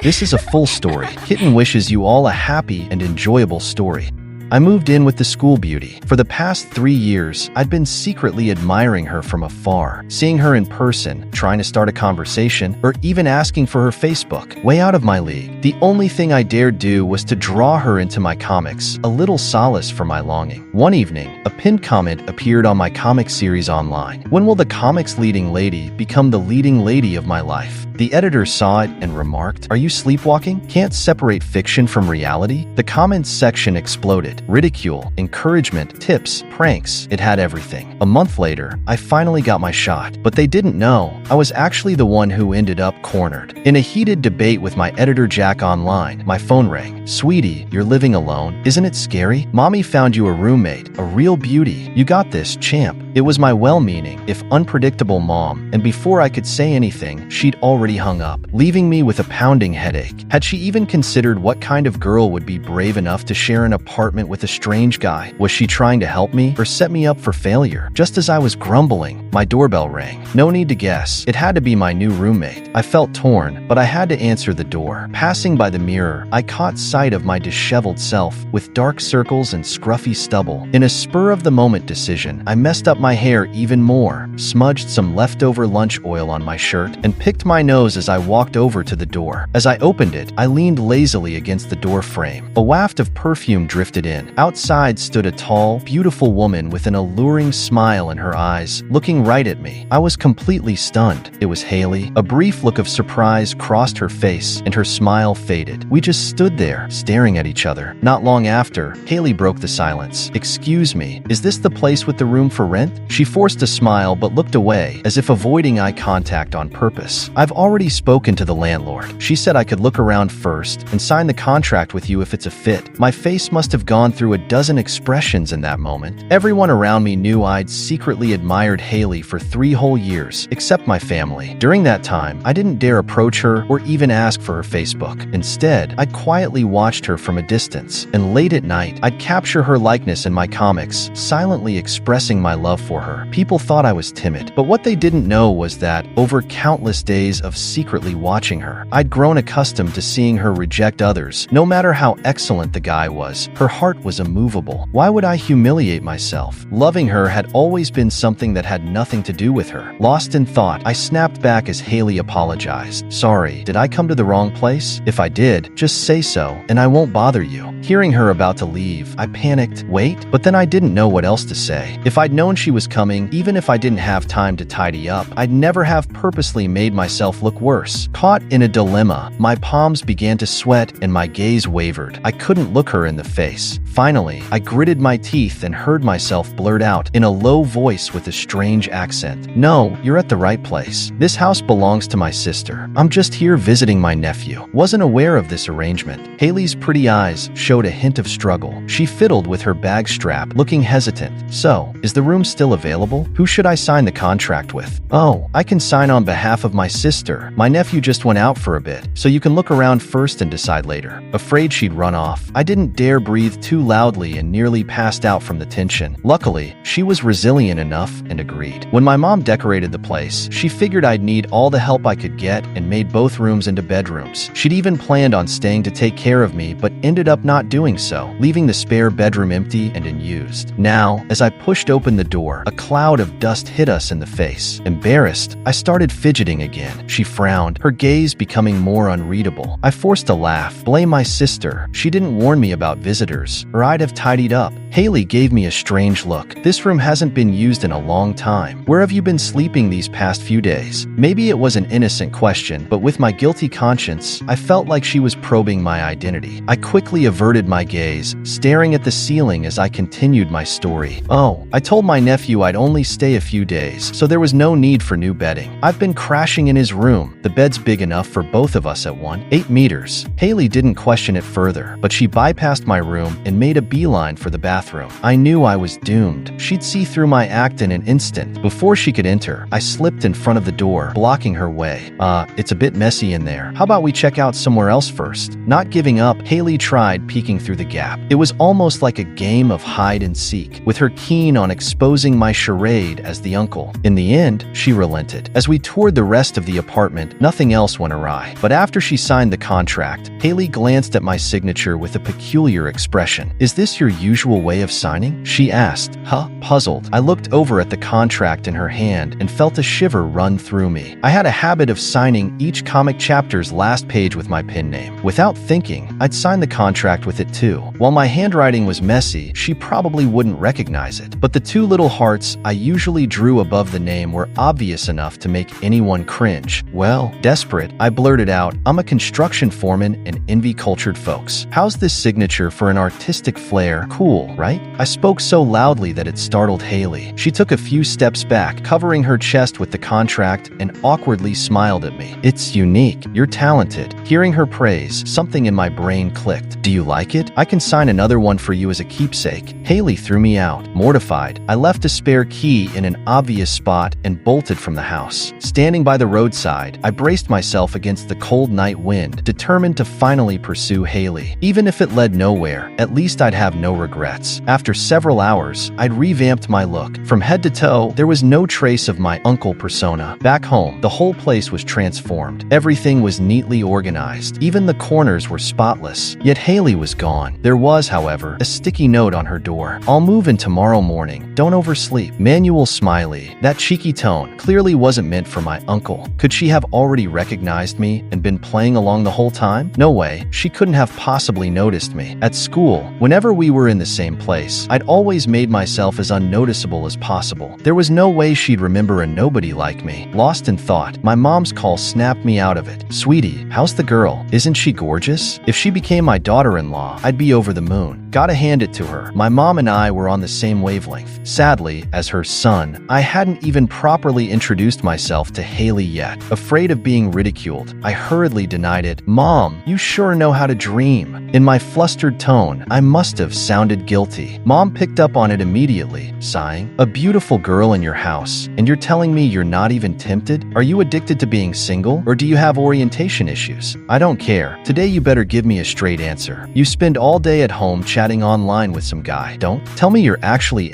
This is a full story. Kitten wishes you all a happy and enjoyable story. I moved in with the school beauty. For the past 3 years, I'd been secretly admiring her from afar, seeing her in person, trying to start a conversation, or even asking for her Facebook. Way out of my league. The only thing I dared do was to draw her into my comics, a little solace for my longing. One evening, a pinned comment appeared on my comic series online. When will the comics leading lady become the leading lady of my life? The editor saw it and remarked, "Are you sleepwalking? Can't separate fiction from reality?" The comments section exploded. Ridicule, encouragement, tips, pranks. It had everything. A month later, I finally got my shot. But they didn't know I was actually the one who ended up cornered. In a heated debate with my editor Jack online, my phone rang. "Sweetie, you're living alone. Isn't it scary? Mommy found you a roommate, a real beauty. You got this, champ." It was my well-meaning, if unpredictable mom, and before I could say anything, she'd already hung up, leaving me with a pounding headache. Had she even considered what kind of girl would be brave enough to share an apartment with a strange guy? Was she trying to help me or set me up for failure? Just as I was grumbling, my doorbell rang. No need to guess. It had to be my new roommate. I felt torn, but I had to answer the door. Passing by the mirror, I caught sight of my disheveled self, with dark circles and scruffy stubble. In a spur-of-the-moment decision, I messed up my hair even more, smudged some leftover lunch oil on my shirt, and picked my nose as I walked over to the door. As I opened it, I leaned lazily against the door frame. A waft of perfume drifted in. Outside stood a tall, beautiful woman with an alluring smile in her eyes, looking right at me. I was completely stunned. It was Hayley. A brief look of surprise crossed her face, and her smile faded. We just stood there, staring at each other. Not long after, Hayley broke the silence. "Excuse me, is this the place with the room for rent?" She forced a smile but looked away, as if avoiding eye contact on purpose. "I've already spoken to the landlord. She said I could look around first and sign the contract with you if it's a fit." My face must have gone through a dozen expressions in that moment. Everyone around me knew I'd secretly admired Hayley for 3 whole years, except my family. During that time, I didn't dare approach her or even ask for her Facebook. Instead, I quietly watched her from a distance, and late at night, I'd capture her likeness in my comics, silently expressing my love for her. People thought I was timid, but what they didn't know was that, over countless days of secretly watching her, I'd grown accustomed to seeing her reject others. No matter how excellent the guy was, her heart was immovable. Why would I humiliate myself? Loving her had always been something that had nothing to do with her. Lost in thought, I snapped back as Hayley apologized. "Sorry, did I come to the wrong place? If I did, just say so, and I won't bother you." Hearing her about to leave, I panicked. Wait? But then I didn't know what else to say. If I'd known she was coming, even if I didn't have time to tidy up, I'd never have purposely made myself look worse. Caught in a dilemma, my palms began to sweat and my gaze wavered. I couldn't look her in the face. Finally, I gritted my teeth and heard myself blurt out in a low voice with a strange accent, "No, you're at the right place. This house belongs to my sister. I'm just here visiting my nephew." Wasn't aware of this arrangement. Hayley's pretty eyes showed a hint of struggle. She fiddled with her bag strap, looking hesitant. "So, is the room still available? Who should I sign the contract with?" "Oh, I can sign on behalf of my sister. My nephew just went out for a bit, so you can look around first and decide later." Afraid she'd run off, I didn't dare breathe too loudly and nearly passed out from the tension. Luckily, she was resilient enough and agreed. When my mom decorated the place, she figured I'd need all the help I could get and made both rooms into bedrooms. She'd even planned on staying to take care of me, but ended up not doing so, leaving the spare bedroom empty and unused. Now, as I pushed open the door, a cloud of dust hit us in the face. Embarrassed, I started fidgeting again. She frowned, her gaze becoming more unreadable. I forced a laugh. Blame my sister. She didn't warn me about visitors, or I'd have tidied up. Hayley gave me a strange look. "This room hasn't been used in a long time. Where have you been sleeping these past few days?" Maybe it was an innocent question, but with my guilty conscience, I felt like she was probing my identity. I quickly averted my gaze, staring at the ceiling as I continued my story. "Oh, I told my nephew I'd only stay a few days, so there was no need for new bedding. I've been crashing in his room. The bed's big enough for both of us at 8 meters. Hayley didn't question it further, but she bypassed my room and made a beeline for the bathroom. bathroom. I knew I was doomed. She'd see through my act in an instant. Before she could enter, I slipped in front of the door, blocking her way. It's a bit messy in there. How about we check out somewhere else first? Not giving up, Hayley tried peeking through the gap. It was almost like a game of hide and seek, with her keen on exposing my charade as the uncle. In the end, she relented. As we toured the rest of the apartment, nothing else went awry. But after she signed the contract, Hayley glanced at my signature with a peculiar expression. "Is this your usual way of signing?" she asked. Puzzled. I looked over at the contract in her hand and felt a shiver run through me. I had a habit of signing each comic chapter's last page with my pen name. Without thinking, I'd sign the contract with it too. While my handwriting was messy, she probably wouldn't recognize it. But the two little hearts I usually drew above the name were obvious enough to make anyone cringe. Well, desperate, I blurted out, "I'm a construction foreman and envy cultured folks. How's this signature for an artistic flair? Cool, right?" I spoke so loudly that it startled Hayley. She took a few steps back, covering her chest with the contract, and awkwardly smiled at me. "It's unique. You're talented." Hearing her praise, something in my brain clicked. "Do you like it? I can sign another one for you as a keepsake." Hayley threw me out. Mortified, I left a spare key in an obvious spot and bolted from the house. Standing by the roadside, I braced myself against the cold night wind, determined to finally pursue Hayley. Even if it led nowhere, at least I'd have no regrets. After several hours, I'd revamped my look. From head to toe, there was no trace of my uncle persona. Back home, the whole place was transformed. Everything was neatly organized. Even the corners were spotless. Yet Hayley was gone. There was, however, a sticky note on her door. "I'll move in tomorrow morning. Don't oversleep." Manual smiley. That cheeky tone clearly wasn't meant for my uncle. Could she have already recognized me and been playing along the whole time? No way. She couldn't have possibly noticed me. At school, whenever we were in the same place, I'd always made myself as unnoticeable as possible. There was no way she'd remember a nobody like me. Lost in thought, my mom's call snapped me out of it. "Sweetie, how's the girl? Isn't she gorgeous?" If she became my daughter-in-law, I'd be over the moon. Gotta hand it to her. My mom and I were on the same wavelength. Sadly, as her son, I hadn't even properly introduced myself to Hayley yet. Afraid of being ridiculed, I hurriedly denied it. "Mom, you sure know how to dream." In my flustered tone, I must have sounded guilty. Mom picked up on it immediately, sighing. "A beautiful girl in your house, and you're telling me you're not even tempted? Are you addicted to being single, or do you have orientation issues? I don't care. Today you better give me a straight answer. You spend all day at home chatting online with some guy. Don't tell me you're actually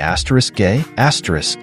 gay.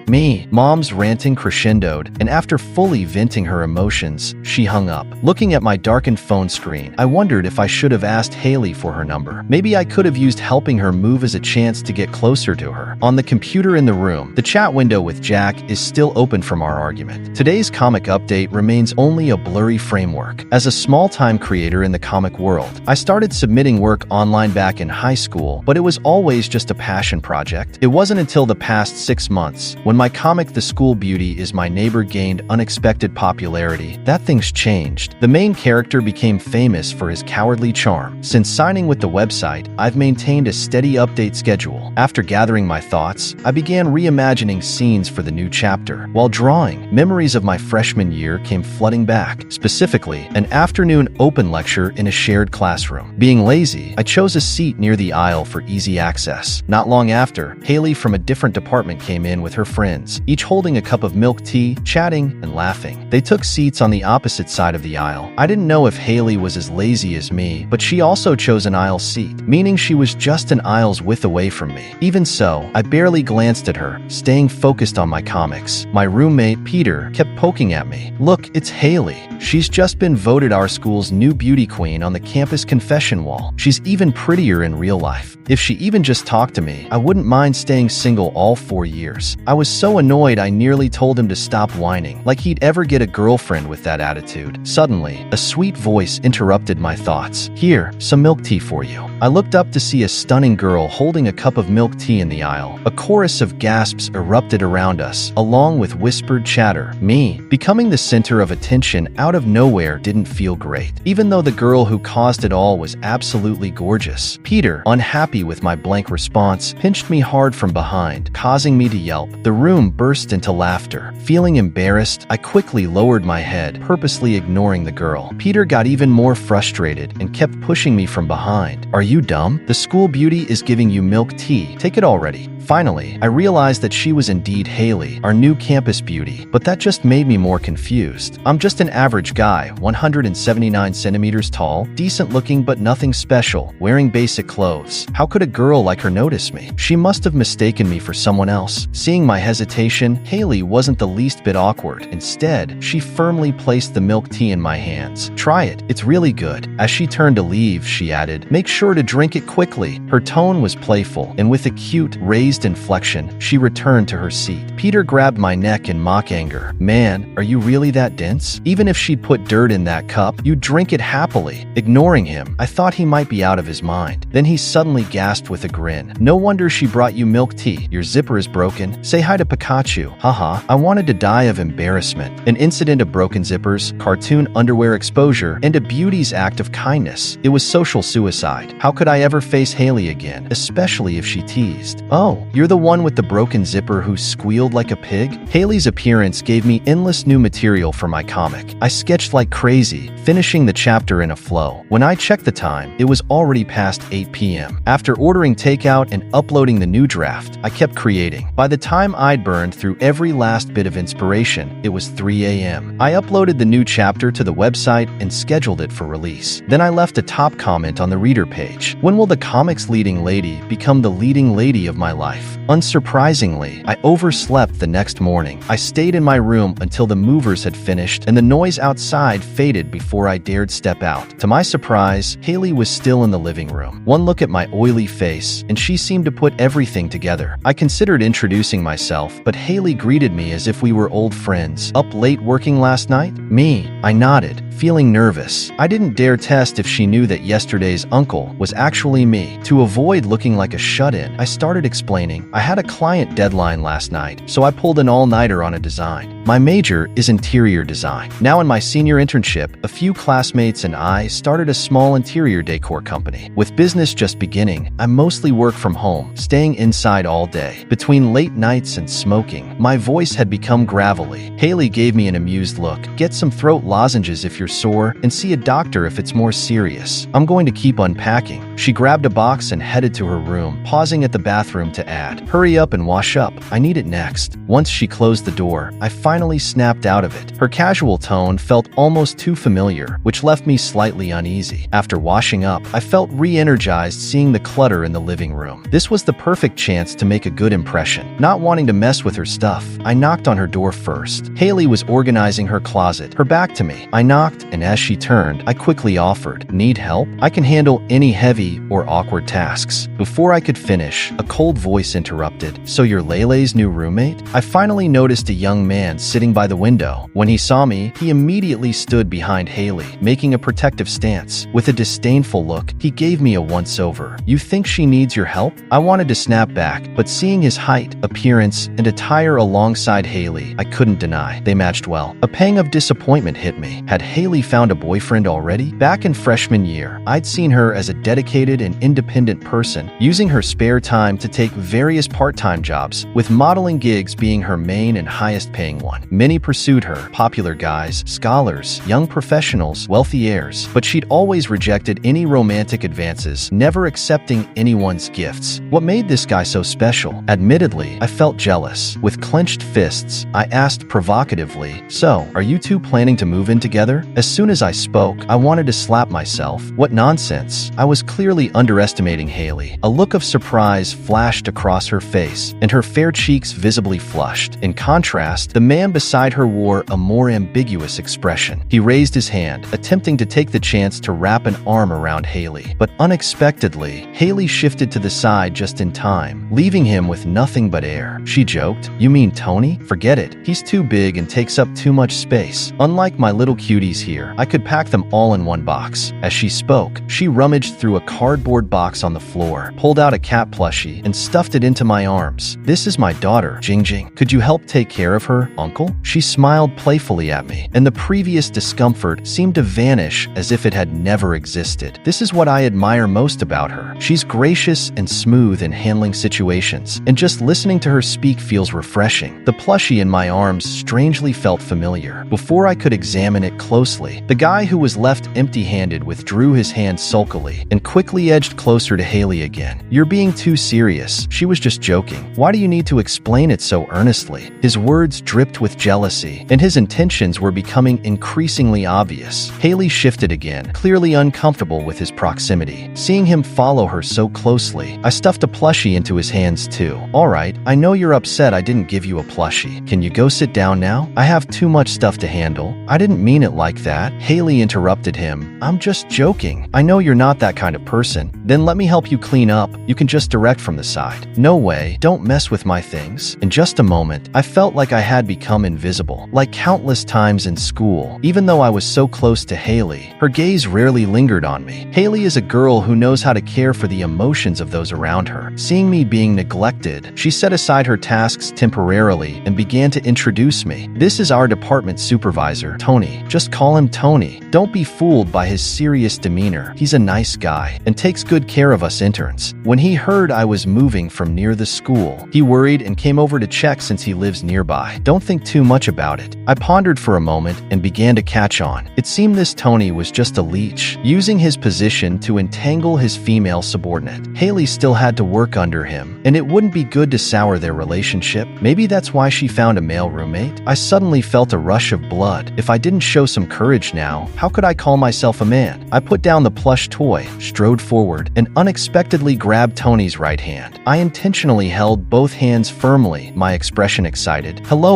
Me." Mom's ranting crescendoed, and after fully venting her emotions, she hung up. Looking at my darkened phone screen, I wondered if I should have asked Hayley for her number. Maybe I could have used helping her move as a chance to get closer to her. On the computer in the room, the chat window with Jack is still open from our argument. Today's comic update remains only a blurry framework. As a small-time creator in the comic world, I started submitting work online back in high school, but it was always just a passion project. It wasn't until the past 6 months, when my comic The School Beauty Is My Neighbor gained unexpected popularity, that things changed. The main character became famous for his cowardly charm. Since signing with the website, I've maintained a steady update schedule. After gathering my thoughts, I began reimagining scenes for the new chapter. While drawing, memories of my freshman year came flooding back, specifically an afternoon open lecture in a shared classroom. Being lazy, I chose a seat near the aisle for easy access. Not long after, Hayley from a different department came in with her friends, each holding a cup of milk tea, chatting and laughing. They took seats on the opposite side of the aisle. I didn't know if Hayley was as lazy as me, but she also chose an aisle seat, meaning she was just an aisle's width away from me. Even so, I barely glanced at her, staying focused on my comics. My roommate, Peter, kept poking at me. "Look, it's Hayley. She's just been voted our school's new beauty queen on the campus confession wall. She's even prettier in real life. If she even just talked to me, I wouldn't mind staying single all 4 years." I was so annoyed I nearly told him to stop whining, like he'd ever get a girlfriend with that attitude. Suddenly, a sweet voice interrupted my thoughts. "Here, some milk tea for you." I looked up to see a stunning girl holding a cup of milk tea in the aisle. A chorus of gasps erupted around us, along with whispered chatter. Me, becoming the center of attention out of nowhere didn't feel great, even though the girl who caused it all was absolutely gorgeous. Peter, unhappy with my blank response, pinched me hard from behind, causing me to yelp. The room burst into laughter. Feeling embarrassed, I quickly lowered my head, purposely ignoring the girl. Peter got even more frustrated and kept pushing me from behind. "Are you dumb? The School Beauty is giving you milk tea. Take it already." Finally, I realized that she was indeed Hayley, our new campus beauty, but that just made me more confused. I'm just an average guy, 179 centimeters tall, decent looking but nothing special, wearing basic clothes. How could a girl like her notice me? She must have mistaken me for someone else. Seeing my hesitation, Hayley wasn't the least bit awkward. Instead, she firmly placed the milk tea in my hands. "Try it, it's really good." As she turned to leave, she added, "Make sure to drink it quickly." Her tone was playful, and with a cute, raised inflection, she returned to her seat. Peter grabbed my neck in mock anger. "Man, are you really that dense? Even if she'd put dirt in that cup, you'd drink it happily." Ignoring him, I thought he might be out of his mind. Then he suddenly gasped with a grin. "No wonder she brought you milk tea. Your zipper is broken. Say hi to Pikachu." Haha, I wanted to die of embarrassment. An incident of broken zippers, cartoon underwear exposure, and a beauty's act of kindness. It was social suicide. How could I ever face Hayley again, especially if she teased? "Oh, you're the one with the broken zipper who squealed like a pig?" Hayley's appearance gave me endless new material for my comic. I sketched like crazy, finishing the chapter in a flow. When I checked the time, it was already past 8 p.m. After ordering takeout and uploading the new draft, I kept creating. By the time I'd burned through every last bit of inspiration, it was 3 a.m. I uploaded the new chapter to the website and scheduled it for release. Then I left a top comment on the reader page. When will the comic's leading lady become the leading lady of my life? Unsurprisingly, I overslept the next morning. I stayed in my room until the movers had finished and the noise outside faded before I dared step out. To my surprise, Hayley was still in the living room. One look at my oily face, and she seemed to put everything together. I considered introducing myself, but Hayley greeted me as if we were old friends. "Up late working last night?" "Me." I nodded, feeling nervous. I didn't dare test if she knew that yesterday's uncle was actually me. To avoid looking like a shut-in, I started explaining, "I had a client deadline last night, so I pulled an all-nighter on a design. My major is interior design. Now in my senior internship, a few classmates and I started a small interior decor company. With business just beginning, I mostly work from home, staying inside all day. Between late nights and smoking, my voice had become gravelly." Hayley gave me an amused look. "Get some throat lozenges if you're sore, and see a doctor if it's more serious. I'm going to keep unpacking." She grabbed a box and headed to her room, pausing at the bathroom to add, "Hurry up and wash up. I need it next." Once she closed the door, I finally snapped out of it. Her casual tone felt almost too familiar, which left me slightly uneasy. After washing up, I felt re-energized seeing the clutter in the living room. This was the perfect chance to make a good impression. Not wanting to mess with her stuff, I knocked on her door first. Hayley was organizing her closet, her back to me. I knocked, and as she turned, I quickly offered, "Need help? I can handle any heavy or awkward tasks." Before I could finish, a cold voice interrupted, "So you're Lele's new roommate?" I finally noticed a young man sitting by the window. When he saw me, he immediately stood behind Hayley, making a protective stance. With a disdainful look, he gave me a once-over. "You think she needs your help?" I wanted to snap back, but seeing his height, appearance, and attire alongside Hayley, I couldn't deny. They matched well. A pang of disappointment hit me. Had Hayley found a boyfriend already? Back in freshman year, I'd seen her as a dedicated and independent person, using her spare time to take various part-time jobs, with modeling gigs being her main and highest-paying one. Many pursued her, popular guys, scholars, young professionals, wealthy heirs, but she'd always rejected any romantic advances, never accepting anyone's gifts. What made this guy so special? Admittedly, I felt jealous. With clenched fists, I asked provocatively, "So, are you two planning to move in together?" As soon as I spoke, I wanted to slap myself. What nonsense. I was clearly underestimating Hayley. A look of surprise flashed across her face, and her fair cheeks visibly flushed. In contrast, the man beside her wore a more ambiguous expression. He raised his hand, attempting to take the chance to wrap an arm around Hayley. But unexpectedly, Hayley shifted to the side just in time, leaving him with nothing but air. She joked, "You mean Tony? Forget it. He's too big and takes up too much space. Unlike my little cuties here, I could pack them all in one box." As she spoke, she rummaged through a cardboard box on the floor, pulled out a cat plushie, and stuffed it into my arms. "This is my daughter, Jingjing. Could you help take care of her, Uncle?" She smiled playfully at me, and the previous discomfort seemed to vanish as if it had never existed. This is what I admire most about her. She's gracious and smooth in handling situations, and just listening to her speak feels refreshing. The plushie in my arms strangely felt familiar. Before I could examine it closely, the guy who was left empty-handed withdrew his hand sulkily and quickly quickly edged closer to Hayley again. "You're being too serious. She was just joking. Why do you need to explain it so earnestly?" His words dripped with jealousy, and his intentions were becoming increasingly obvious. Hayley shifted again, clearly uncomfortable with his proximity. Seeing him follow her so closely, I stuffed a plushie into his hands too. "All right, I know you're upset I didn't give you a plushie. Can you go sit down now? I have too much stuff to handle." "I didn't mean it like that," Hayley interrupted him. "I'm just joking. I know you're not that kind of person." "Then let me help you clean up. You can just direct from the side." "No way. Don't mess with my things." In just a moment, I felt like I had become invisible. Like countless times in school, even though I was so close to Hayley, her gaze rarely lingered on me. Hayley is a girl who knows how to care for the emotions of those around her. Seeing me being neglected, she set aside her tasks temporarily and began to introduce me. "This is our department supervisor, Tony. Just call him Tony. Don't be fooled by his serious demeanor. He's a nice guy and takes good care of us interns." When he heard I was moving from near the school, he worried and came over to check since he lives nearby. "Don't think too much about it." I pondered for a moment and began to catch on. It seemed this Tony was just a leech, using his position to entangle his female subordinate. Hayley still had to work under him, and it wouldn't be good to sour their relationship. Maybe that's why she found a male roommate. I suddenly felt a rush of blood. If I didn't show some courage now, how could I call myself a man? I put down the plush toy, strode forward, and unexpectedly grabbed Tony's right hand. I intentionally held both hands firmly, my expression excited. Hello,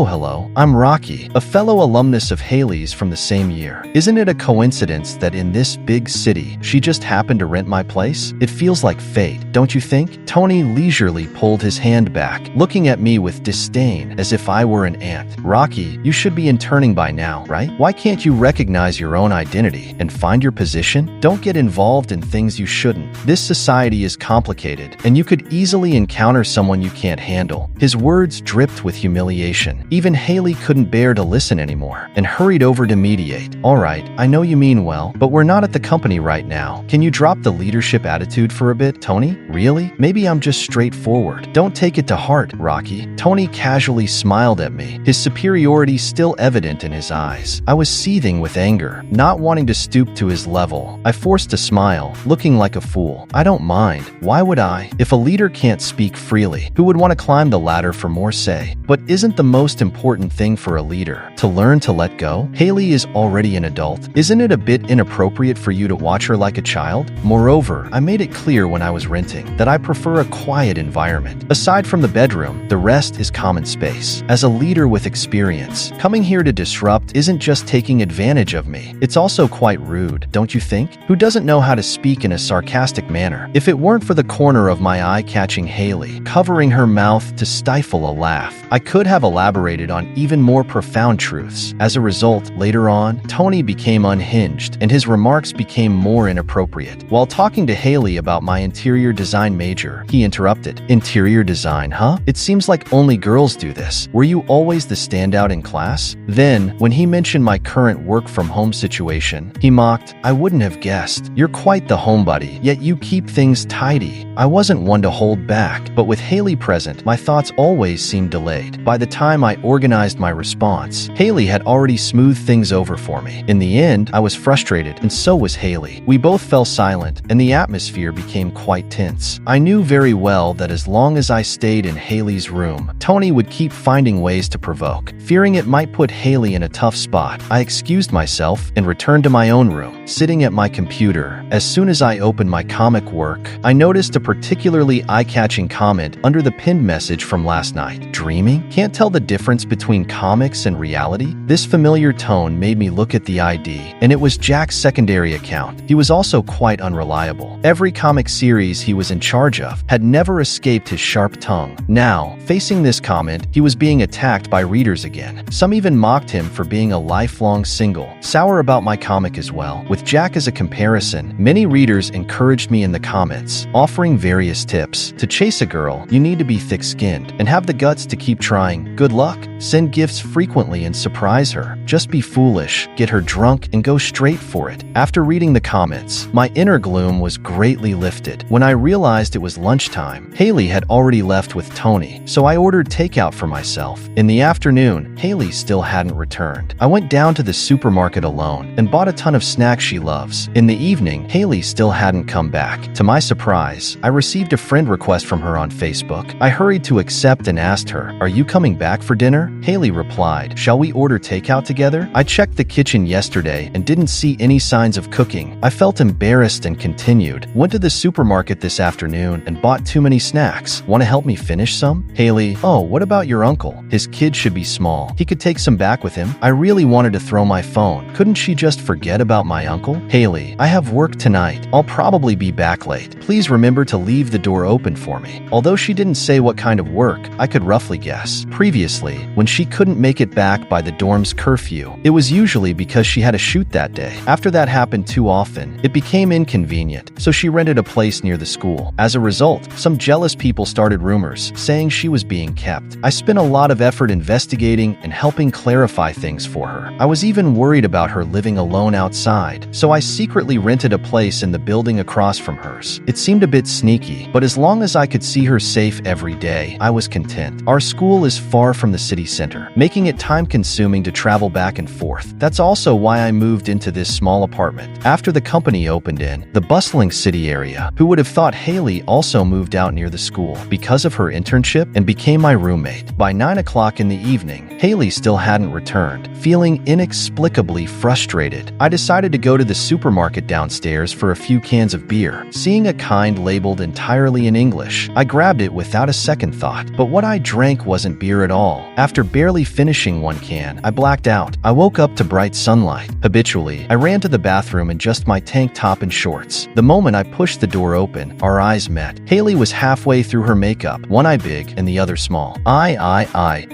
I'm Rocky, a fellow alumnus of Hayley's from the same year. Isn't it a coincidence that in this big city, she just happened to rent my place? It feels like fate, don't you think?" Tony leisurely pulled his hand back, looking at me with disdain as if I were an ant. "Rocky, you should be interning by now, right? Why can't you recognize your own identity and find your position? Don't get involved in things you shouldn't. This society is complicated, and you could easily encounter someone you can't handle." His words dripped with humiliation. Even Hayley couldn't bear to listen anymore and hurried over to mediate. "All right, I know you mean well, but we're not at the company right now. Can you drop the leadership attitude for a bit, Tony? Really? Maybe I'm just straightforward. Don't take it to heart, Rocky." Tony casually smiled at me, his superiority still evident in his eyes. I was seething with anger, not wanting to stoop to his level. I forced a smile, looking like a fool. "I don't mind. Why would I? If a leader can't speak freely, who would want to climb the ladder for more say? But isn't the most important thing for a leader to learn to let go? Hayley is already an adult. Isn't it a bit inappropriate for you to watch her like a child? Moreover, I made it clear when I was renting that I prefer a quiet environment. Aside from the bedroom, the rest is common space. As a leader with experience, coming here to disrupt isn't just taking advantage of me. It's also quite rude, don't you think? Who doesn't know how to speak in a sarcastic manner? If it weren't for the corner of my eye catching Hayley, covering her mouth to stifle a laugh, I could have elaborated on even more profound truths. As a result, later on, Tony became unhinged, and his remarks became more inappropriate. While talking to Hayley about my interior design major, he interrupted. "Interior design, huh? It seems like only girls do this. Were you always the standout in class?" Then, when he mentioned my current work-from-home situation, he mocked, "I wouldn't have guessed. You're quite the homebody, yet you keep things tidy." I wasn't one to hold back, but with Hayley present, my thoughts always seemed delayed. By the time I organized my response, Hayley had already smoothed things over for me. In the end, I was frustrated, and so was Hayley. We both fell silent, and the atmosphere became quite tense. I knew very well that as long as I stayed in Hayley's room, Tony would keep finding ways to provoke. Fearing it might put Hayley in a tough spot, I excused myself and returned to my own room. Sitting at my computer, as soon as I opened my comic work, I noticed a particularly eye-catching comment under the pinned message from last night. "Dreaming? Can't tell the difference between comics and reality?" This familiar tone made me look at the ID, and it was Jack's secondary account. He was also quite unreliable. Every comic series he was in charge of had never escaped his sharp tongue. Now, facing this comment, he was being attacked by readers again. Some even mocked him for being a lifelong single, sour about my comic as well. With Jack as a comparison, many readers encouraged me in the comments, offering various tips. To chase a girl, you need to be thick-skinned and have the guts to keep trying. Good luck. Send gifts frequently and surprise her. Just be foolish, get her drunk, and go straight for it. After reading the comments, my inner gloom was greatly lifted. When I realized it was lunchtime, Hayley had already left with Tony, so I ordered takeout for myself. In the afternoon, Hayley still hadn't returned. I went down to the supermarket alone and bought a ton of snacks she loves. In the evening, Hayley still hadn't come back. To my surprise, I received a friend request from her on Facebook. I hurried to accept and asked her, "Are you coming back for dinner?" Hayley replied, "Shall we order takeout together?" I checked the kitchen yesterday and didn't see any signs of cooking. I felt embarrassed and continued, "Went to the supermarket this afternoon and bought too many snacks. Want to help me finish some?" Hayley, "Oh, what about your uncle? His kid should be small. He could take some back with him." I really wanted to throw my phone. Couldn't she just forget about my uncle? Hayley, "I have work tonight. I'll probably be back late. Please remember to leave the door open for me." Although she didn't say what kind of work, I could roughly guess. Previously, when she couldn't make it back by the dorm's curfew, it was usually because she had a shoot that day. After that happened too often, it became inconvenient, so she rented a place near the school. As a result, some jealous people started rumors, saying she was being kept. I spent a lot of effort investigating and helping clarify things for her. I was even worried about her living alone outside, so I secretly rented a place in the building across from hers. It seemed a bit sneaky, but as long as I could see her safe every day, I was content. Our school is far from the city center, making it time-consuming to travel back and forth. That's also why I moved into this small apartment. After the company opened in the bustling city area, who would have thought Hayley also moved out near the school because of her internship and became my roommate. By 9 o'clock in the evening, Hayley still hadn't returned. Feeling inexplicably frustrated, I decided to go to the supermarket downstairs for a few cans of beer. Seeing a kind labeled entirely in English, I grabbed it without a second thought. But what I drank wasn't beer at all. After barely finishing one can, I blacked out. I woke up to bright sunlight. Habitually, I ran to the bathroom in just my tank top and shorts. The moment I pushed the door open, our eyes met. Hayley was halfway through her makeup, one eye big and the other small.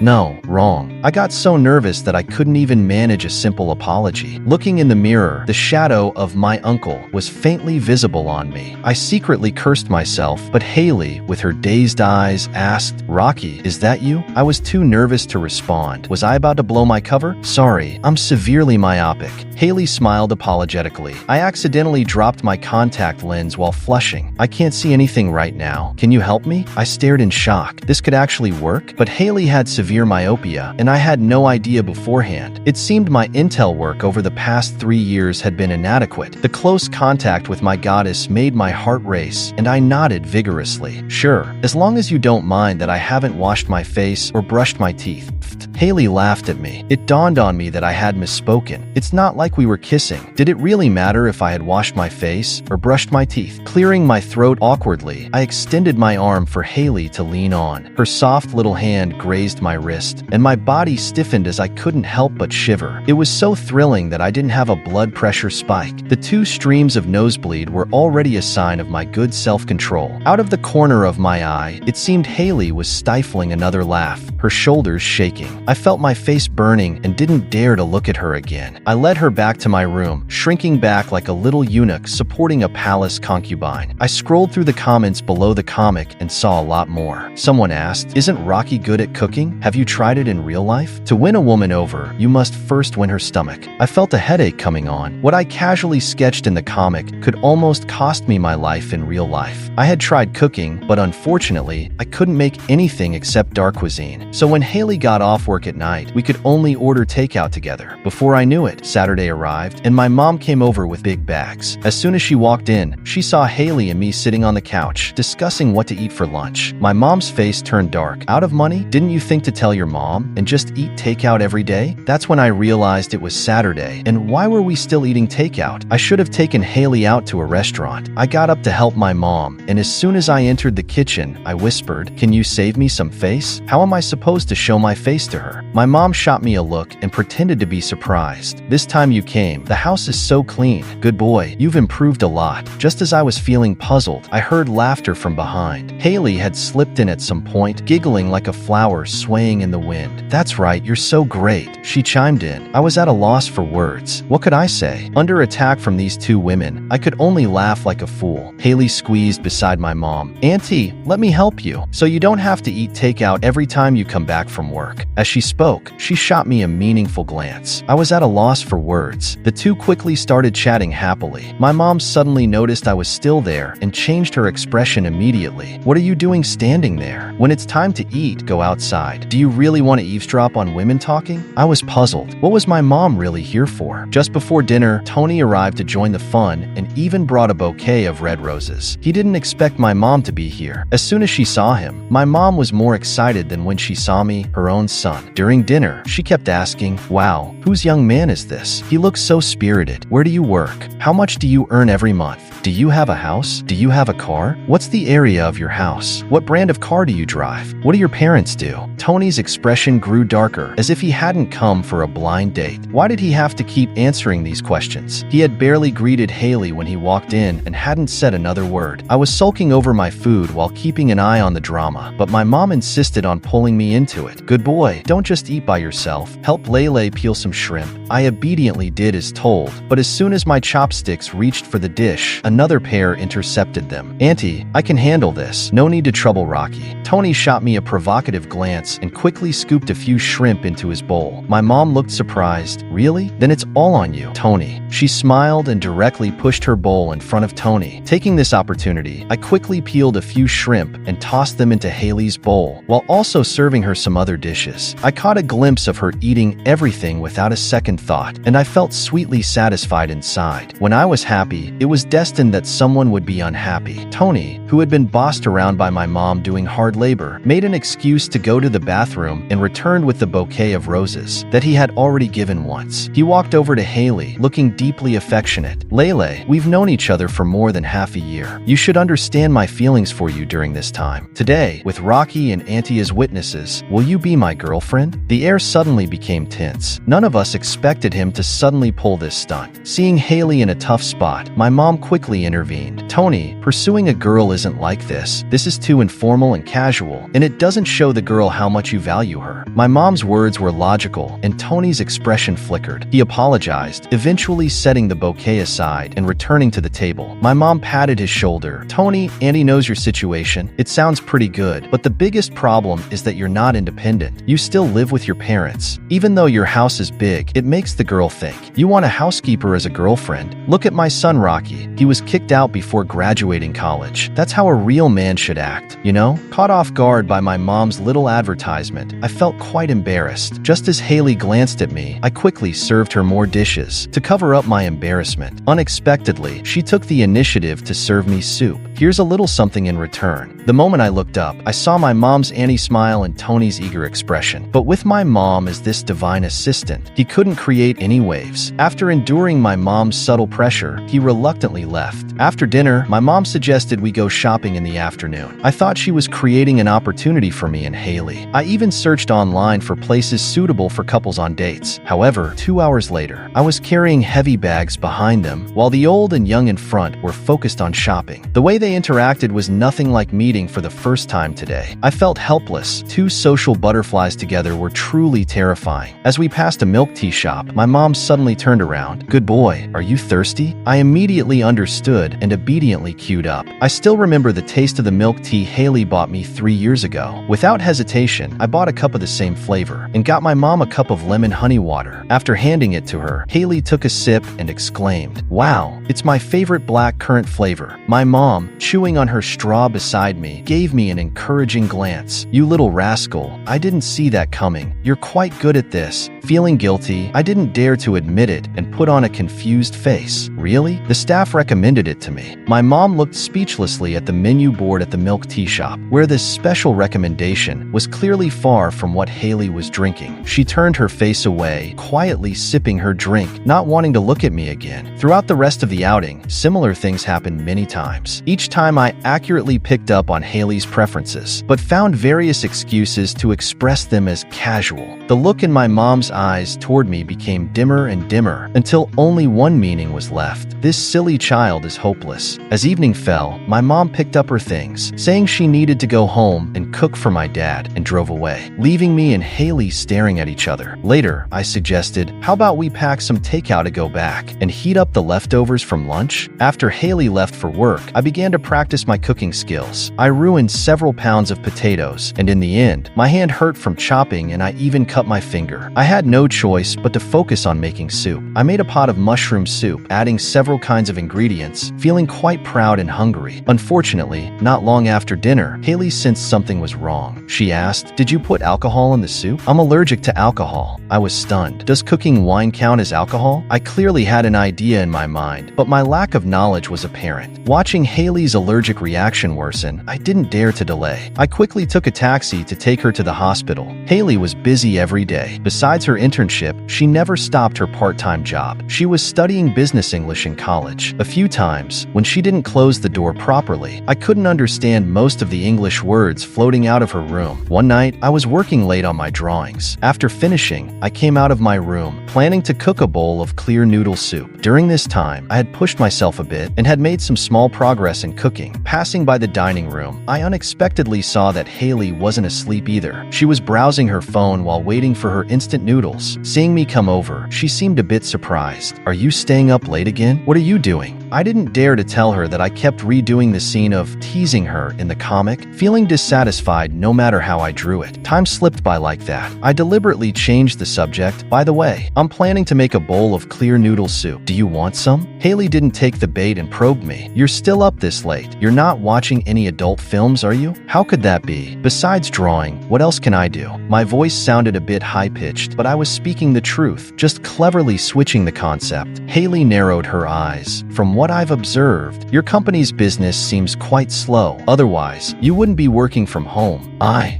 No, wrong. I got so nervous that I couldn't even manage a simple apology. Looking in the mirror, the shadow of my uncle was faintly visible on me. I secretly cursed myself, but Hayley, with her dazed eyes, asked, "Rocky, is that you?" I was too nervous to respond. Was I about to blow my cover? "Sorry, I'm severely myopic." Hayley smiled apologetically. "I accidentally dropped my contact lens while flushing. I can't see anything right now. Can you help me?" I stared in shock. This could actually work? But Hayley had severe myopia, and I had no idea beforehand. It seemed my intel work over the past 3 years had been inadequate. The close contact with my goddess made my heart race, and I nodded vigorously. "Sure, as long as you don't mind that I haven't washed my face or brushed my teeth." Hayley laughed at me. It dawned on me that I had misspoken. It's not like we were kissing. Did it really matter if I had washed my face or brushed my teeth? Clearing my throat awkwardly, I extended my arm for Hayley to lean on. Her soft little hand grazed my wrist, and my body stiffened as I couldn't help but shiver. It was so thrilling that I didn't have a blood pressure spike. The 2 streams of nosebleed were already a sign of my good self-control. Out of the corner of my eye, it seemed Hayley was stifling another laugh, her shoulders shaking. I felt my face burning and didn't dare to look at her again. I led her back to my room, shrinking back like a little eunuch supporting a palace concubine. I scrolled through the comments below the comic and saw a lot more. Someone asked, "Isn't Rocky good at cooking? Have you tried it in real life? To win a woman over, you must first win her stomach." I felt a headache coming on. What I casually sketched in the comic could almost cost me my life in real life. I had tried cooking, but unfortunately, I couldn't make anything except dark cuisine. So when Hayley got off work at night, we could only order takeout together. Before I knew it, Saturday arrived, and my mom came over with big bags. As soon as she walked in, she saw Hayley and me sitting on the couch, discussing what to eat for lunch. My mom's face turned dark. "Out of money? Didn't you think to tell your mom and just eat takeout every day?" That's when I realized it was Saturday, and why were we still eating takeout? I should have taken Hayley out to a restaurant. I got up to help my mom, and as soon as I entered the kitchen, I whispered, "Can you save me some face? How am I supposed to show my face to her?" My mom shot me a look and pretended to be surprised. "This time you came. The house is so clean. Good boy, you've improved a lot." Just as I was feeling puzzled, I heard laughter from behind. Hayley had slipped in at some point, giggling like a flower swaying in the wind. "That's right, you're so great," she chimed in. I was at a loss for words. What could I say? Under attack from these 2 women, I could only laugh like a fool. Hayley squeezed beside my mom. "Auntie, let me help you, so you don't have to eat takeout every time you come back from work." As she spoke, she shot me a meaningful glance. I was at a loss for words. The 2 quickly started chatting happily. My mom suddenly noticed I was still there and changed her expression immediately. "What are you doing standing there? When it's time to eat, go outside. Do you really want to eavesdrop on women talking?" I was puzzled. What was my mom really here for? Just before dinner, Tony arrived to join the fun and even brought a bouquet of red roses. He didn't expect my mom to be here. As soon as she saw him, my mom was more excited than when she saw me, her own son. During dinner, she kept asking, "Wow, whose young man is this? He looks so spirited. Where do you work? How much do you earn every month? Do you have a house? Do you have a car? What's the area of your house? What brand of car do you drive? What do your parents do?" Tony's expression grew darker, as if he hadn't come for a blind date. Why did he have to keep answering these questions? He had barely greeted Hayley when he walked in and hadn't said another word. I was sulking over my food while keeping an eye on the drama, but my mom insisted on pulling me into it. "Good boy, don't just eat by yourself. Help Lele peel some shrimp." I obediently did as told, but as soon as my chopsticks reached for the dish, another pair intercepted them. "Auntie, I can handle this. No need to trouble Rocky." Tony shot me a provocative glance and quickly scooped a few shrimp into his bowl. My mom looked surprised. "Really? Then it's all on you, Tony." She smiled and directly pushed her bowl in front of Tony. Taking this opportunity, I quickly peeled a few shrimp and tossed them into Hayley's bowl, while also serving her some other dishes. I caught a glimpse of her eating everything without a second thought, and I felt sweetly satisfied inside. When I was happy, it was destined that someone would be unhappy. Tony, who had been bossed around by my mom doing hard labor, made an excuse to go to the bathroom and returned with the bouquet of roses that he had already given once. He walked over to Hayley, looking deeply affectionate. "Lele, we've known each other for more than half a year. You should understand my feelings for you during this time. Today, with Rocky and Auntie as witnesses, will you be my girlfriend?" The air suddenly became tense. None of us expected him to suddenly pull this stunt. Seeing Hayley in a tough spot, my mom quickly intervened. "Tony, pursuing a girl isn't like this. This is too informal and casual, and it doesn't show the girl how much you value her." My mom's words were logical, and Tony's expression flickered. He apologized, eventually setting the bouquet aside and returning to the table. My mom patted his shoulder. "Tony, Auntie knows your situation. It sounds pretty good, but the biggest problem is that you're not independent. You still live with your parents. Even though your house is big, it makes the girl think you want a housekeeper as a girlfriend. Look at my son Rocky. He was kicked out before graduating college. That's how a real man should act, you know?" Caught off guard by my mom's little advertisement, I felt quite embarrassed. Just as Hayley glanced at me, I quickly served her more dishes to cover up my embarrassment. Unexpectedly, she took the initiative to serve me soup. "Here's a little something in return." The moment I looked up, I saw my mom's Annie smile and Tony's eager expression. But with my mom as this divine assistant, he couldn't create any waves. After enduring my mom's subtle pressure, he reluctantly left. After dinner, my mom suggested we go shopping in the afternoon. I thought she was creating an opportunity for me and Hayley. I even searched online for places suitable for couples on dates. However, 2 hours later, I was carrying heavy bags behind them, while the old and young in front were focused on shopping. The way they interacted was nothing like meeting for the first time today. I felt helpless. Two social butterflies together were truly terrifying. As we passed a milk tea shop, my mom suddenly turned around. "Good boy, are you thirsty?" I immediately understood and obediently queued up. I still remember the taste of the milk tea Hayley bought me 3 years ago. Without hesitation, I bought a cup of the same flavor and got my mom a cup of lemon honey water. After handing it to her, Hayley took a sip and exclaimed, "Wow, it's my favorite black currant flavor." My mom, chewing on her straw beside me, gave me an encouraging glance. "You little rascal, I didn't see that coming. You're quite good at this." Feeling guilty, I didn't dare to admit it and put on a confused face. "Really? The staff recommended it to me." My mom looked speechlessly at the menu board at the milk tea shop, where this special recommendation was clearly far from what Hayley was drinking. She turned her face away, quietly sipping her drink, not wanting to look at me again. Throughout the rest of the outing, similar things happened many times. Each time I accurately picked up on Hayley's preferences, but found various excuses to express them as casual. The look in my mom's eyes toward me became dimmer and dimmer until only one meaning was left. This silly child is hopeless. As evening fell, my mom picked up her things, saying she needed to go home and cook for my dad, and drove away, leaving me and Hayley staring at each other. Later, I suggested, "How about we pack some takeout to go back and heat up the leftovers from lunch?" After Hayley left for work, I began to practice my cooking skills. I ruined several pounds of potatoes, and in the end, my hand hurt from chopping and I even cut my finger. I had no choice but to focus on making soup. I made a pot of mushroom soup, adding several kinds of ingredients, feeling quite proud and hungry. Unfortunately, not long after dinner, Hayley sensed something was wrong. She asked, "Did you put alcohol in the soup?" "I'm allergic to alcohol." I was stunned. Does cooking wine count as alcohol? I clearly had an idea in my mind, but my lack of knowledge was apparent. Watching Hayley's allergic reaction worsen, I didn't dare to delay. I quickly took a taxi to take her to the hospital. Hayley was busy every day. Besides her internship, she never stopped her part-time job. She was studying business English in college. A few times, when she didn't close the door properly, I couldn't understand most of the English words floating out of her room. One night, I was working late on my drawings. After finishing, I came out of my room, planning to cook a bowl of clear noodle soup. During this time, I had pushed myself a bit and had made some small progress in cooking. Passing by the dining room, I unexpectedly saw that Hayley wasn't asleep either. She was browsing her phone while waiting for her instant noodles. Seeing me come over, she seemed a bit surprised. "Are you staying up late again? What are you doing?" I didn't dare to tell her that I kept redoing the scene of teasing her in the comic, feeling dissatisfied no matter how I drew it. Time slipped by like that. I deliberately changed the subject. "By the way, I'm planning to make a bowl of clear noodle soup. Do you want some?" Hayley didn't take the bait and probed me. "You're still up this late. You're not watching any adult films, are you?" "How could that be? Besides drawing, what else can I do?" My voice sounded a bit high-pitched, but I was speaking the truth, just cleverly switching the concept. Hayley narrowed her eyes. "From what I've observed, your company's business seems quite slow. Otherwise, you wouldn't be working from home."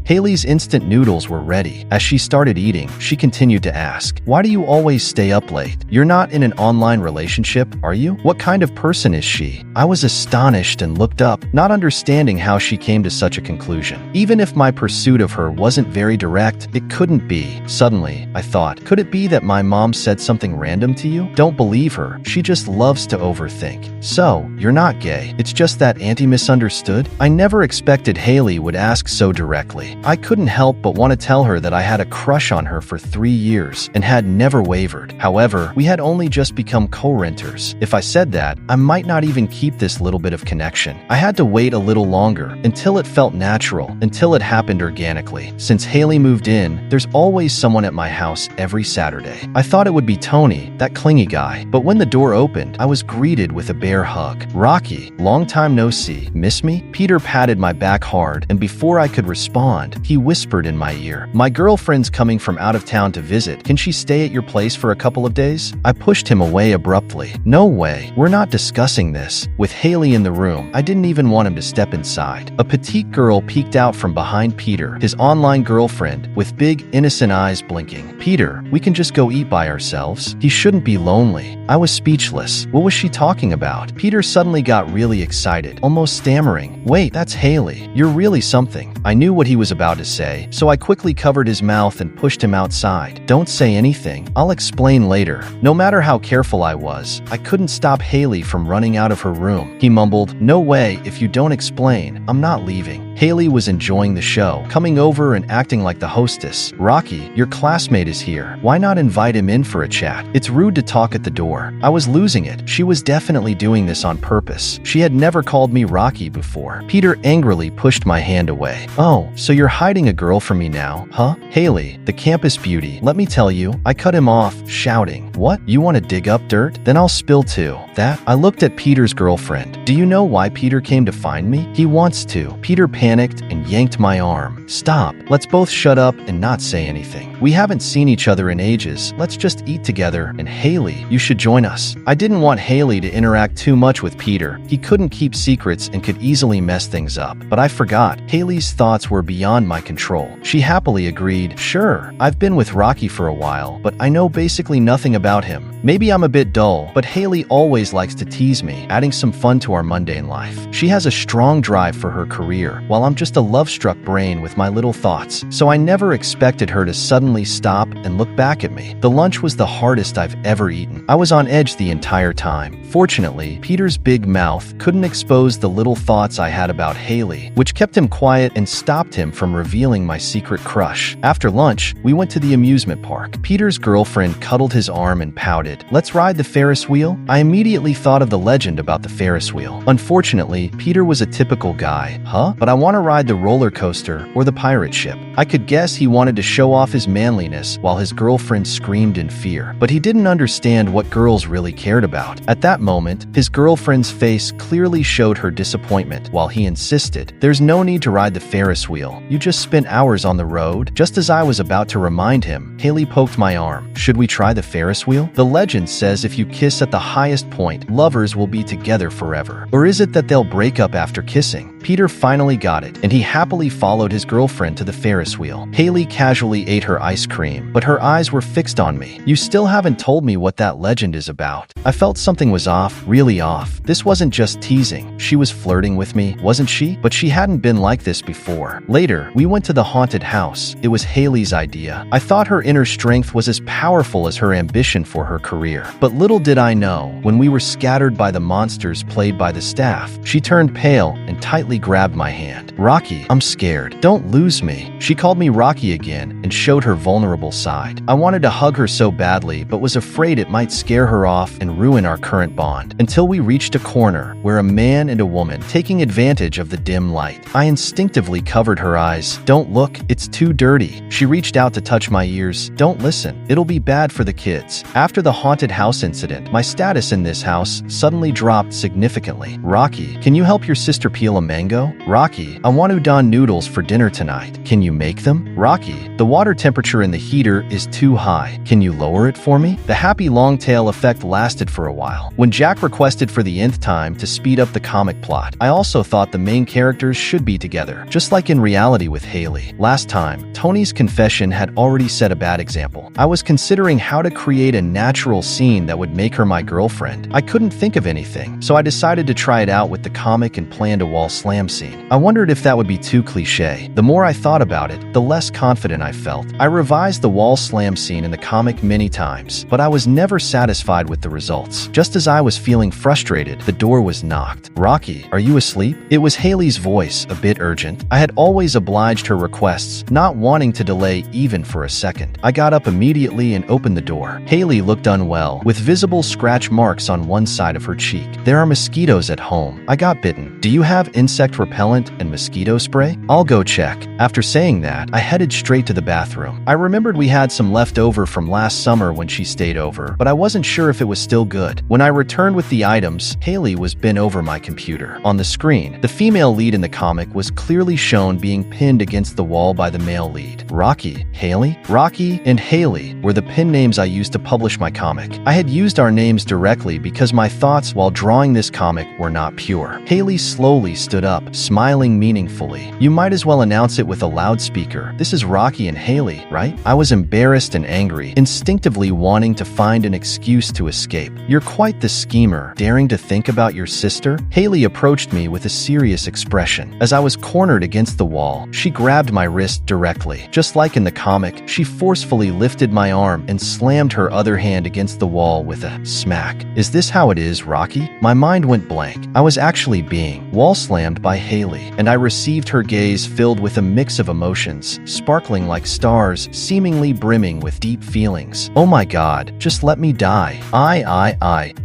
Hayley's instant noodles were ready. As she started eating, she continued to ask, "Why do you always stay up late? You're not in an online relationship, are you? What kind of person is she?" I was astonished and looked up, not understanding how she came to such a conclusion. Even if my pursuit of her wasn't very direct, it couldn't be. Suddenly, I thought, could it be that my mom said something random to you? Don't believe her. She just loves to overthink. "So, you're not gay. It's just that Auntie misunderstood?" I never expected Hayley would ask so directly. I couldn't help but want to tell her that I had a crush on her for 3 years and had never wavered. However, we had only just become co-renters. If I said that, I might not even keep this little bit of connection. I had to wait a little longer, until it felt natural, until it happened organically. Since Hayley moved in, there's always someone at my house every Saturday. I thought it would be Tony, that clingy guy, but when the door opened, I was greeted with a bear hug. "Rocky, long time no see. Miss me?" Peter patted my back hard, and before I could respond, he whispered in my ear, "My girlfriend's coming from out of town to visit. Can she stay at your place for a couple of days?" I pushed him away abruptly. "No way. We're not discussing this." With Hayley in the room, I didn't even want him to step inside. A petite girl peeked out from behind Peter, his online girlfriend, with big, innocent eyes blinking. "Peter, we can just go eat by ourselves. He shouldn't be lonely." I was speechless. What was she talking about? Peter suddenly got really excited, almost stammering. "Wait, that's Hayley. You're really something." I knew what he was about to say, so I quickly covered his mouth and pushed him outside. "Don't say anything. I'll explain later." No matter how careful I was, I couldn't stop Hayley from running out of her room. He mumbled, "No way, if you don't explain, I'm not leaving." Hayley was enjoying the show, coming over and acting like the hostess. "Rocky, your classmate is here. Why not invite him in for a chat? It's rude to talk at the door." I was losing it. She was definitely doing this on purpose. She had never called me Rocky before. Peter angrily pushed my hand away. "Oh, so you're hiding a girl from me now, huh?" "Hayley, the campus beauty. Let me tell you." I cut him off, shouting, "What? You want to dig up dirt? Then I'll spill too." That? I looked at Peter's girlfriend. "Do you know why Peter came to find me? He wants to." Peter panicked and yanked my arm. "Stop. Let's both shut up and not say anything. We haven't seen each other in ages. Let's just eat together, and Hayley, you should join us." I didn't want Hayley to interact too much with Peter. He couldn't keep secrets and could easily mess things up. But I forgot. Hayley's thoughts were beyond my control. She happily agreed, "Sure, I've been with Rocky for a while, but I know basically nothing about him. Maybe I'm a bit dull, but Hayley always likes to tease me, adding some fun to our mundane life. She has a strong drive for her career, while I'm just a love-struck brain with my little thoughts. So I never expected her to suddenly stop and look back at me. The lunch was the hardest I've ever eaten. I was on edge the entire time. Fortunately, Peter's big mouth couldn't expose the little thoughts I had about Hayley, which kept him quiet and stopped him from revealing my secret crush. After lunch, we went to the amusement park. Peter's girlfriend cuddled his arm and pouted, "Let's ride the Ferris wheel?" I immediately thought of the legend about the Ferris wheel. Unfortunately, Peter was a typical guy. "Huh? But I want to ride the roller coaster or the pirate ship." I could guess he wanted to show off his manliness while his girlfriend screamed in fear. But he didn't understand what girls really cared about. At that moment, his girlfriend's face clearly showed her disappointment while he insisted, "There's no need to ride the Ferris wheel. You just spent hours on the road." Just as I was about to remind him, Hayley poked my arm. "Should we try the Ferris wheel? The legend says if you kiss at the highest point, lovers will be together forever. Or is it that they'll break up after kissing?" Peter finally got it, and he happily followed his girlfriend to the Ferris wheel. Hayley casually ate her ice cream, but her eyes were fixed on me. "You still haven't told me what that legend is about." I felt something was off, really off. This wasn't just teasing. She was flirting with me, wasn't she? But she hadn't been like this before. Later, we went to the haunted house. It was Hayley's idea. I thought her inner strength was as powerful as her ambition for her career. But little did I know, when we were scattered by the monsters played by the staff, she turned pale and tightly grabbed my hand. "Rocky, I'm scared. Don't lose me." She called me Rocky again and showed her vulnerable side. I wanted to hug her so badly, but was afraid it might scare her off and ruin our current bond. Until we reached a corner where a man and a woman taking advantage of the dim light. I instinctively covered her eyes. "Don't look, it's too dirty." She reached out to touch my ears. "Don't listen. It'll be bad for the kids." After the haunted house incident, my status in this house suddenly dropped significantly. "Rocky, can you help your sister peel a mango?" "Rocky, I want udon noodles for dinner tonight. Can you make them?" "Rocky, the water temperature in the heater is too high. Can you lower it for me?" The happy long tail effect lasted for a while. When Jack requested for the nth time to speed up the comic plot, I also thought the main characters should be together, just like in reality with Hayley. Last time, Tony's confession had already set a bad example. I was considering how to create a natural scene that would make her my girlfriend. I couldn't think of anything, so I decided to try it out with the comic and planned a wall slam scene. I wondered if that would be too cliche. The more I thought about it, the less confident I felt. I revised the wall slam scene in the comic many times, but I was never satisfied with the results. Just as I was feeling frustrated, the door was knocked. "Rocky, are you asleep?" It was Hayley's voice, a bit urgent. I had always obliged her requests, not wanting to delay even for a second. I got up immediately and opened the door. Hayley looked unwell, with visible scratch marks on one side of her cheek. "There are mosquitoes at home. I got bitten. Do you have insect repellent and mosquito spray?" "I'll go check." After saying that, I headed straight to the bathroom. I remembered we had some left over from last summer when she stayed over, but I wasn't sure if it was still good. When I returned with the items, Hayley was bent over my computer. On the screen, the female lead in the comic was clearly shown being pinned against the wall by the male lead. Rocky, Hayley? Rocky and Hayley were the pen names I used to publish my comic. I had used our names directly because my thoughts while drawing this comic were not pure. Hayley slowly stood up, smiling meaningfully. "You might as well announce it with a loudspeaker. This is Rocky and Hayley, right?" I was embarrassed and angry, instinctively wanting to find an excuse to escape. "You're quite the schemer, daring to think about your sister?" Hayley approached me with a serious expression. As I was cornered against the wall, she grabbed my wrist directly. Just like in the comic, she forcefully lifted my arm and slammed her other hand against the wall with a smack. "Is this how it is, Rocky?" My mind went blank. I was actually being wall slammed by Hayley, and I received her gaze filled with a mix of emotions, sparkling like stars, seemingly brimming with deep feelings. "Oh my God, just let me die."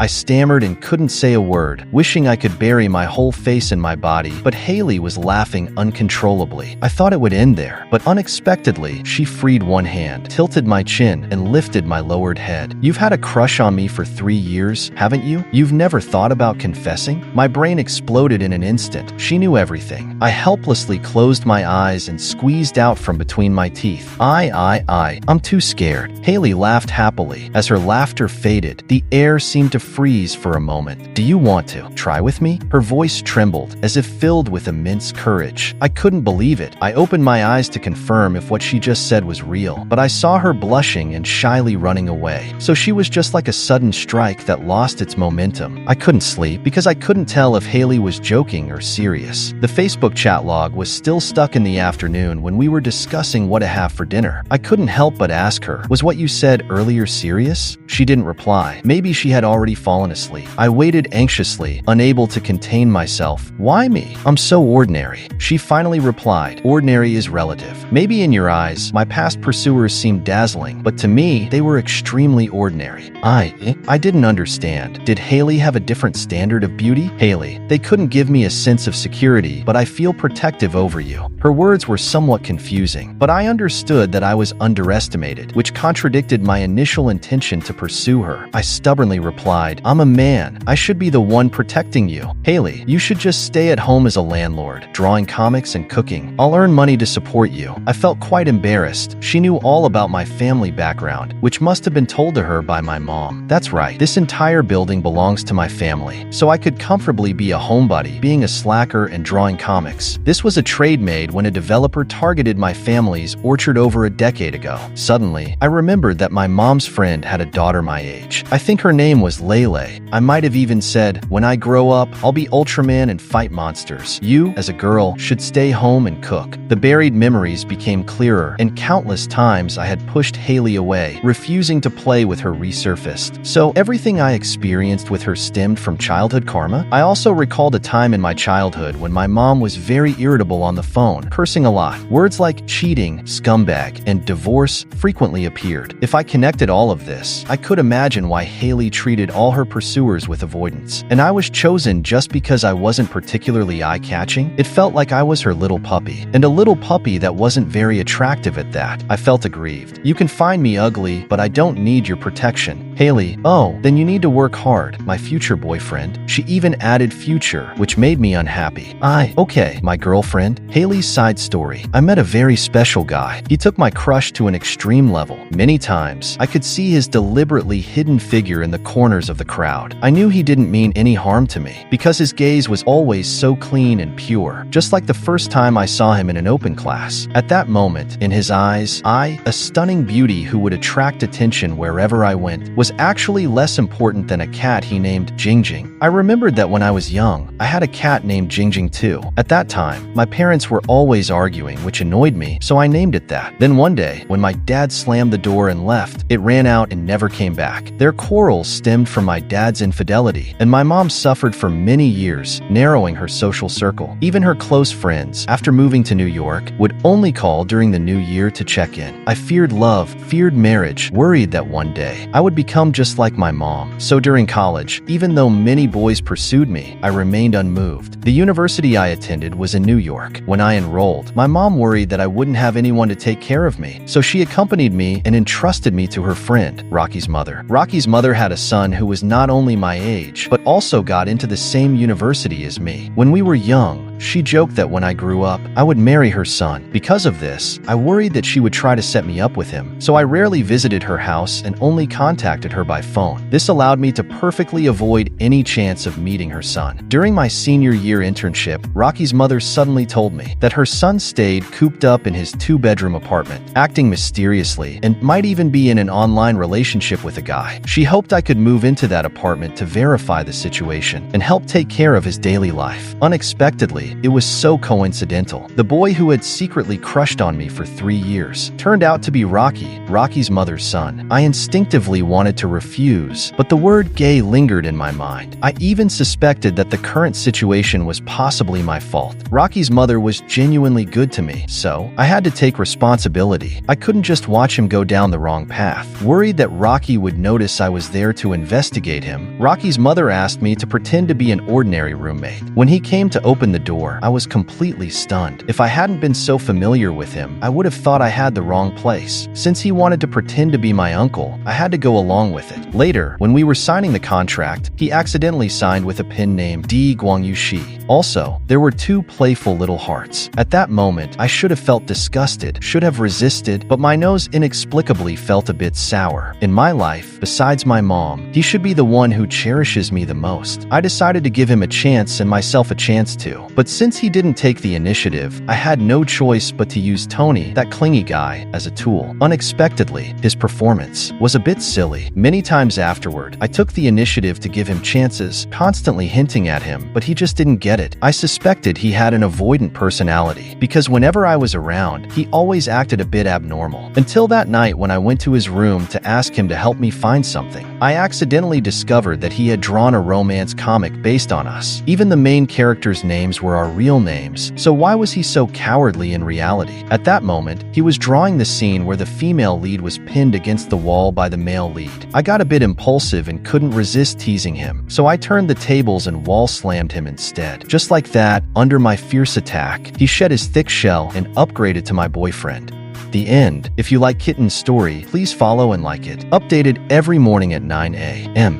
I stammered and couldn't say a word, wishing I could bury my whole face in my body, but Hayley was laughing uncontrollably. I thought it would end there, but unexpectedly, she freed one hand, tilted my chin, and lifted my lowered head. "You've had a crush on me for 3 years, haven't you? You've never thought about confessing?" My brain exploded in an instant. She knew everything. I helplessly closed my eyes and squeezed out from between my teeth. I'm too scared." Hayley laughed happily. As her laughter faded, the air seemed to freeze for a moment. "Do you want to try with me?" Her voice trembled, as if filled with immense courage. I couldn't believe it. I opened my eyes to confirm if what she just said was real, but I saw her blushing and shyly running away. So she was just like a sudden strike that lost its momentum. I couldn't sleep because I couldn't tell if Hayley was joking or serious. The Facebook chat log was still stuck in the afternoon when we were discussing what to have for dinner. I couldn't help but ask her, "Was what you said earlier serious?" She didn't reply. Maybe she had already fallen asleep. I waited anxiously, unable to contain myself. "Why me? I'm so ordinary." She finally replied, "Ordinary is relative. Maybe in your eyes, my past pursuers seemed dazzling, but to me, they were extremely ordinary." I didn't understand. Did Hayley have a different standard of beauty? "Hayley, they couldn't give me a sense of security, but I feel protective over you." Her words were somewhat confusing, but I understood that I was underestimated, which contradicted my initial intention to pursue her. I stubbornly replied, "I'm a man. I should be the one protecting you. Hayley, you should just stay at home as a landlord, drawing comics and cooking. I'll earn money to support you." I felt quite embarrassed. She knew all about my family background, which must have been told to her by my mom. That's right, this entire building belongs to my family, so I could comfortably be a homebody, being a slacker and drawing comics. This was a trade made when a developer targeted my family's orchard over a decade ago. Suddenly, I remembered that my mom's friend had a daughter my age. I think her name was Lele. I might have even said, "When I grow up, I'll be Ultraman and fight monsters. You, as a girl, should stay home and cook." The buried memories became clearer, and countless times I had pushed Hayley away, refusing to play with her resurfaced. So everything I experienced with her stemmed from childhood karma? I also recalled a time in my childhood when my mom was very irritable on the phone, cursing a lot. Words like cheating, scumbag, and divorce frequently appeared. If I connected all of this, I could imagine why Hayley treated all her pursuers with avoidance. And I was chosen just because I wasn't particularly eye-catching? It felt like I was her little puppy, and a little puppy that wasn't very attractive at that. I felt aggrieved. "You can find me ugly, but I don't need your protection." "Hayley, oh, then you need to work hard, my future boyfriend." She even added future, which made me unhappy. Okay, my girlfriend. Hayley's side story. I met a very special guy. He took my crush to an extreme level. Many times, I could see his deliberately hidden figure in the corners of the crowd. I knew he didn't mean any harm to me, because his gaze was always so clean and pure, just like the first time I saw him in an open class. At that moment, in his eyes, a stunning beauty who would attract attention wherever I went, was actually less important than a cat he named Jingjing. I remembered that when I was young, I had a cat named Jingjing too. At that time, my parents were always arguing, which annoyed me, so I named it that. Then one day, when my dad slammed the door and left, it ran out and never came back. Their quarrels stemmed from my dad's infidelity, and my mom suffered for many years, narrowing her social circle. Even her close friends, after moving to New York, would only call during the new year to check in. I feared love, feared marriage, worried that one day I would become just like my mom. So during college, even though many boys pursued me, I remained unmoved. The university I attended was in New York. When I enrolled, my mom worried that I wouldn't have anyone to take care of me, so she accompanied me and entrusted me to her friend, Rocky's mother. Rocky's mother had a son who was not only my age, but also got into the same university as me. When we were young, she joked that when I grew up, I would marry her son. Because of this, I worried that she would try to set me up with him, so I rarely visited her house and only contacted her by phone. This allowed me to perfectly avoid any chance of meeting her son. During my senior year internship, Rocky's mother suddenly told me that her son stayed cooped up in his two-bedroom apartment, acting mysteriously, and might even be in an online relationship with a guy. She hoped I could move into that apartment to verify the situation and help take care of his daily life. Unexpectedly, it was so coincidental. The boy who had secretly crushed on me for 3 years turned out to be Rocky, Rocky's mother's son. I instinctively wanted to refuse, but the word gay lingered in my mind. I even suspected that the current situation was possibly my fault. Rocky's mother was genuinely good to me, so I had to take responsibility. I couldn't just watch him go down the wrong path. Worried that Rocky would notice I was there to investigate him, Rocky's mother asked me to pretend to be an ordinary roommate. When he came to open the door, I was completely stunned. If I hadn't been so familiar with him, I would have thought I had the wrong place. Since he wanted to pretend to be my uncle, I had to go along with it. Later, when we were signing the contract, he accidentally signed with a pen name D. Guangyushi. Also, there were 2 playful little hearts. At that moment, I should have felt disgusted, should have resisted, but my nose inexplicably felt a bit sour. In my life, besides my mom, he should be the one who cherishes me the most. I decided to give him a chance and myself a chance too. But But since he didn't take the initiative, I had no choice but to use Tony, that clingy guy, as a tool. Unexpectedly, his performance was a bit silly. Many times afterward, I took the initiative to give him chances, constantly hinting at him, but he just didn't get it. I suspected he had an avoidant personality, because whenever I was around, he always acted a bit abnormal. Until that night when I went to his room to ask him to help me find something. I accidentally discovered that he had drawn a romance comic based on us. Even the main characters' names were our real names, so why was he so cowardly in reality? At that moment, he was drawing the scene where the female lead was pinned against the wall by the male lead. I got a bit impulsive and couldn't resist teasing him, so I turned the tables and wall slammed him instead. Just like that, under my fierce attack, he shed his thick shell and upgraded to my boyfriend. The end. If you like Kitten's story, please follow and like it. Updated every morning at 9 a.m.